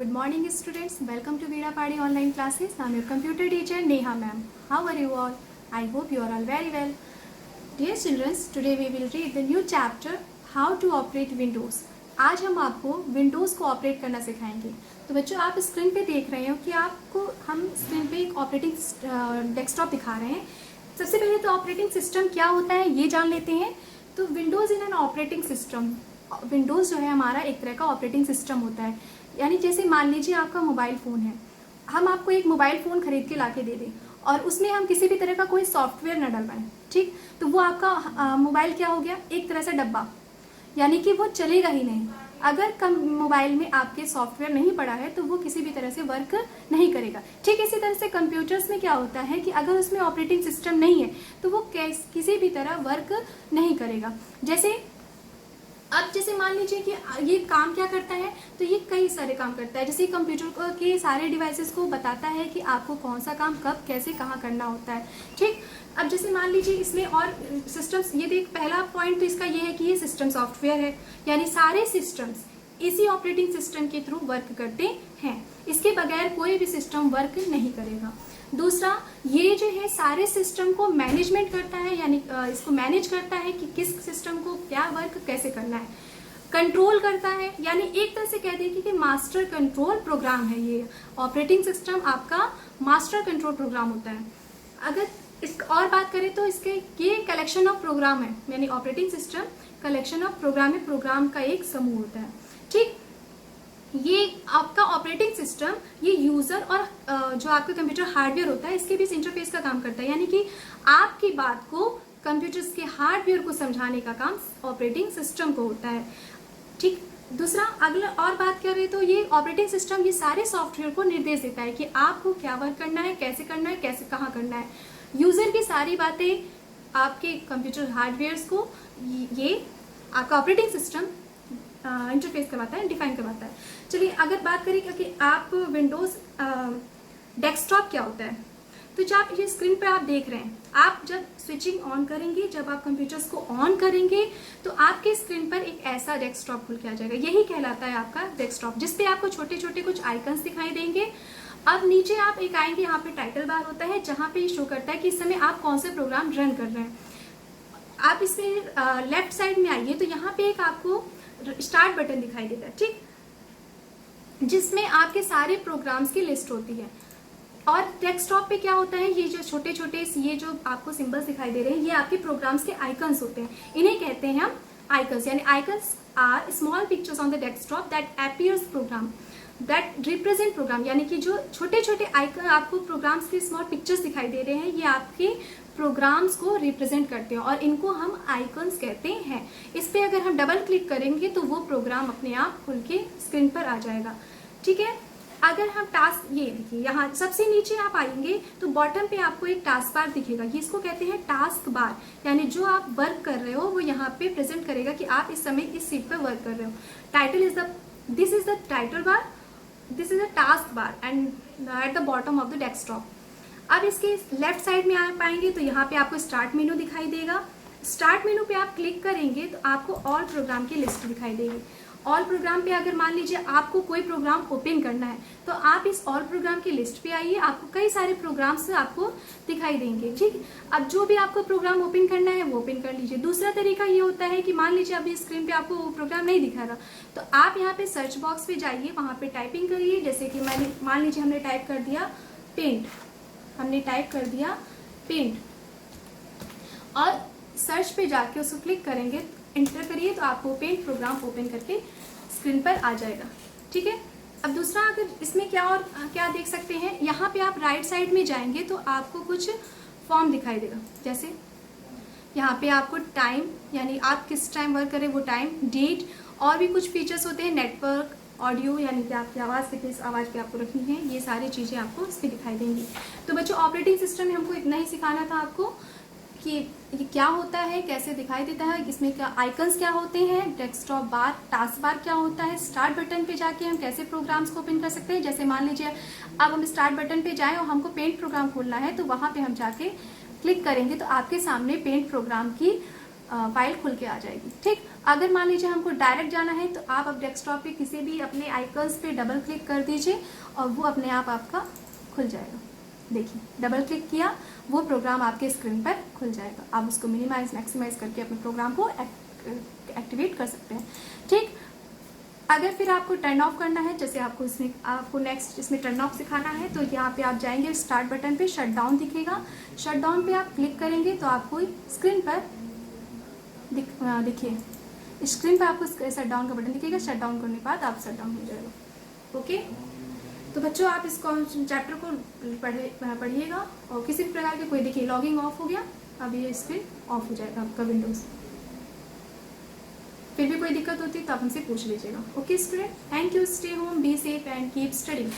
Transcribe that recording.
Good morning students, welcome to Veeda Padi online classes. I am your computer teacher Neha ma'am. How are you all? I hope you are all very well. Dear children, today we will read the new chapter How to operate Windows. आज हम आपको Windows को operate करना सिखाएंगे। तो बच्चों आप screen पे देख रहे हो कि आपको हम स्क्रीन पे एक ऑपरेटिंग डेस्कटॉप दिखा रहे हैं। सबसे पहले तो ऑपरेटिंग सिस्टम क्या होता है ये जान लेते हैं। तो Windows in an operating system, Windows जो है हमारा एक तरह का ऑपरेटिंग सिस्टम होता है। यानी जैसे मान लीजिए आपका मोबाइल फ़ोन है, हम आपको एक मोबाइल फ़ोन खरीद के ला के दे दें और उसमें हम किसी भी तरह का कोई सॉफ्टवेयर न डलवाएं, ठीक, तो वो आपका मोबाइल क्या हो गया, एक तरह से डब्बा, यानी कि वो चलेगा ही नहीं। अगर मोबाइल में आपके सॉफ्टवेयर नहीं पड़ा है तो वो किसी भी तरह से वर्क नहीं करेगा। ठीक इसी तरह से कंप्यूटर्स में क्या होता है कि अगर उसमें ऑपरेटिंग सिस्टम नहीं है तो वो किसी भी तरह वर्क नहीं करेगा। जैसे मान लीजिए कि ये काम क्या करता है, तो ये कई सारे काम करता है। जैसे कंप्यूटर के सारे डिवाइसेस को बताता है कि आपको कौन सा काम कब कैसे कहाँ करना होता है, ठीक। अब जैसे मान लीजिए इसमें और सिस्टम्स, ये देख पहला पॉइंट तो इसका ये है कि ये सिस्टम सॉफ्टवेयर है, यानी सारे सिस्टम्स इसी ऑपरेटिंग सिस्टम के थ्रू वर्क करते हैं। इसके बगैर कोई भी सिस्टम वर्क नहीं करेगा। दूसरा, ये जो है सारे सिस्टम को मैनेजमेंट करता है, यानी इसको मैनेज करता है कि किस सिस्टम को क्या वर्क कैसे करना है। कंट्रोल करता है, यानी एक तरह से कह दें कि मास्टर कंट्रोल प्रोग्राम है। ये ऑपरेटिंग सिस्टम आपका मास्टर कंट्रोल प्रोग्राम होता है। अगर इस और बात करें तो इसके ये कलेक्शन ऑफ प्रोग्राम है, यानी operating system collection of program है, प्रोग्राम का एक समूह होता है, ठीक। ये आपका ऑपरेटिंग सिस्टम ये यूजर और जो आपका कंप्यूटर हार्डवेयर होता है इसके बीच इंटरफेस का काम करता है, यानी कि आपकी बात को कंप्यूटर्स के हार्डवेयर को समझाने का काम ऑपरेटिंग सिस्टम को होता है, ठीक। दूसरा, अगला और बात करें तो ये ऑपरेटिंग सिस्टम ये सारे सॉफ्टवेयर को निर्देश देता है कि आपको क्या वर्क करना है, कैसे करना है, कैसे कहाँ करना है। यूजर की सारी बातें आपके कंप्यूटर हार्डवेयर को ये आपका ऑपरेटिंग सिस्टम इंटरफेस करवाता है, डिफाइन करवाता है। चलिए अगर बात करें कि आप विंडोज डेस्कटॉप क्या होता है, तो जब ये स्क्रीन पर आप देख रहे हैं, आप जब स्विचिंग ऑन करेंगे, जब आप कंप्यूटर्स को ऑन करेंगे तो आपके स्क्रीन पर एक ऐसा डेस्कटॉप खुल के आ जाएगा। यही कहलाता है आपका डेस्कटॉप, जिसपे आपको छोटे छोटे कुछ आइकन्स दिखाई देंगे। अब नीचे आप एक आएंगे, यहाँ पे टाइटल बार होता है जहाँ पे शो करता है कि इस समय आप कौन से प्रोग्राम रन कर रहे हैं। आप इसमें लेफ्ट साइड में आइए तो यहाँ पे एक आपको स्टार्ट बटन दिखाई देता है, ठीक, जिसमें आपके सारे प्रोग्राम्स की लिस्ट होती है। और डेस्कटॉप पे क्या होता है, ये जो छोटे छोटे ये जो आपको सिंबल्स दिखाई दे रहे हैं ये आपके प्रोग्राम्स के आइकन्स होते हैं, इन्हें कहते हैं हम आइकन्स। यानी icons are small pictures on the desktop that appears program that represent program, यानी कि जो छोटे छोटे आइकन आपको प्रोग्राम्स के स्मॉल पिक्चर्स दिखाई दे रहे हैं ये आपके प्रोग्राम्स को रिप्रेजेंट करते हैं और इनको हम आइकन्स कहते हैं। इस पर अगर हम डबल क्लिक करेंगे तो वो प्रोग्राम अपने आप खुल के स्क्रीन पर आ जाएगा, ठीक है। अगर हम टास्क, ये देखिए यहाँ सबसे नीचे आप आएंगे तो बॉटम पे आपको एक टास्क बार दिखेगा, इसको कहते हैं टास्क बार, यानी जो आप वर्क कर रहे हो वो यहाँ पे प्रेजेंट करेगा कि आप इस समय इस सीट पे वर्क कर रहे हो। Title is this is the title bar, this is a task bar and at the bottom of the desktop. अब इसके लेफ्ट साइड में आ पाएंगे तो यहाँ पे आपको स्टार्ट मेनू दिखाई देगा। स्टार्ट मेनू पे आप क्लिक करेंगे तो आपको ऑल प्रोग्राम की लिस्ट दिखाई देगी। ऑल प्रोग्राम पे अगर मान लीजिए आपको कोई प्रोग्राम ओपन करना है तो आप इस ऑल प्रोग्राम की लिस्ट पे आइए, आपको कई सारे प्रोग्राम्स आपको दिखाई देंगे, ठीक। अब जो भी आपको प्रोग्राम ओपन करना है वो ओपन कर लीजिए। दूसरा तरीका ये होता है कि मान लीजिए अभी स्क्रीन पे आपको वो प्रोग्राम नहीं दिखा रहा तो आप यहाँ पे सर्च बॉक्स पे जाइए, वहाँ पे टाइपिंग करिए। जैसे कि मैंने मान लीजिए हमने टाइप कर दिया पेंट, और सर्च पे जाके उसको क्लिक करेंगे, इंटर करिए तो आपको पेंट प्रोग्राम ओपन करके स्क्रीन पर आ जाएगा, ठीक है। अब दूसरा, अगर इसमें क्या देख सकते हैं, यहाँ पे आप राइट साइड में जाएंगे तो आपको कुछ फॉर्म दिखाई देगा। जैसे यहाँ पे आपको टाइम, यानी आप किस टाइम वर्क करें वो टाइम, डेट, और भी कुछ फीचर्स होते हैं, नेटवर्क, ऑडियो, यानी कि आपकी आवाज़ किस आवाज़ पे आपको रखनी है, ये सारी चीज़ें आपको इस पर दिखाई देंगी। तो बच्चों ऑपरेटिंग सिस्टम में हमको इतना ही सिखाना था आपको कि ये क्या होता है, कैसे दिखाई देता है, इसमें क्या आइकन्स क्या होते हैं, डेस्कटॉप बार, टास्क बार क्या होता है, स्टार्ट बटन पे जाके हम कैसे प्रोग्राम्स को ओपन कर सकते हैं। जैसे मान लीजिए अब हम स्टार्ट बटन पे जाएं और हमको पेंट प्रोग्राम खोलना है तो वहाँ पे हम जाके क्लिक करेंगे तो आपके सामने पेंट प्रोग्राम की फाइल खुल के आ जाएगी। ठीक, अगर मान लीजिए हमको डायरेक्ट जाना है तो आप अब डेस्कटॉप पे किसी भी अपने आइकन्स पे डबल क्लिक कर दीजिए और वो अपने आप आपका खुल जाएगा। देखिए, डबल क्लिक किया, वो प्रोग्राम आपके स्क्रीन पर खुल जाएगा। आप उसको मिनिमाइज मैक्सिमाइज करके अपने प्रोग्राम को एक्टिवेट कर सकते हैं। ठीक, अगर फिर आपको टर्न ऑफ करना है, जैसे आपको नेक्स्ट इसमें टर्न ऑफ सिखाना है, तो यहाँ पे आप जाएंगे स्टार्ट बटन पे, शट डाउन दिखेगा, शट डाउन पे आप क्लिक करेंगे तो आपको स्क्रीन पर देखिए, स्क्रीन पर आपको शट डाउन का बटन दिखेगा। शट डाउन करने के बाद आप शट डाउन हो जाएगा। ओके, तो बच्चों आप इस चैप्टर को पढ़िएगा और किसी भी प्रकार के कोई, देखिए लॉगिंग ऑफ हो गया, अब ये स्क्रीन ऑफ हो जाएगा आपका विंडोज। फिर भी कोई दिक्कत होती है तो आप हमसे पूछ लीजिएगा। Okay student, thank you, stay home, be safe and keep studying.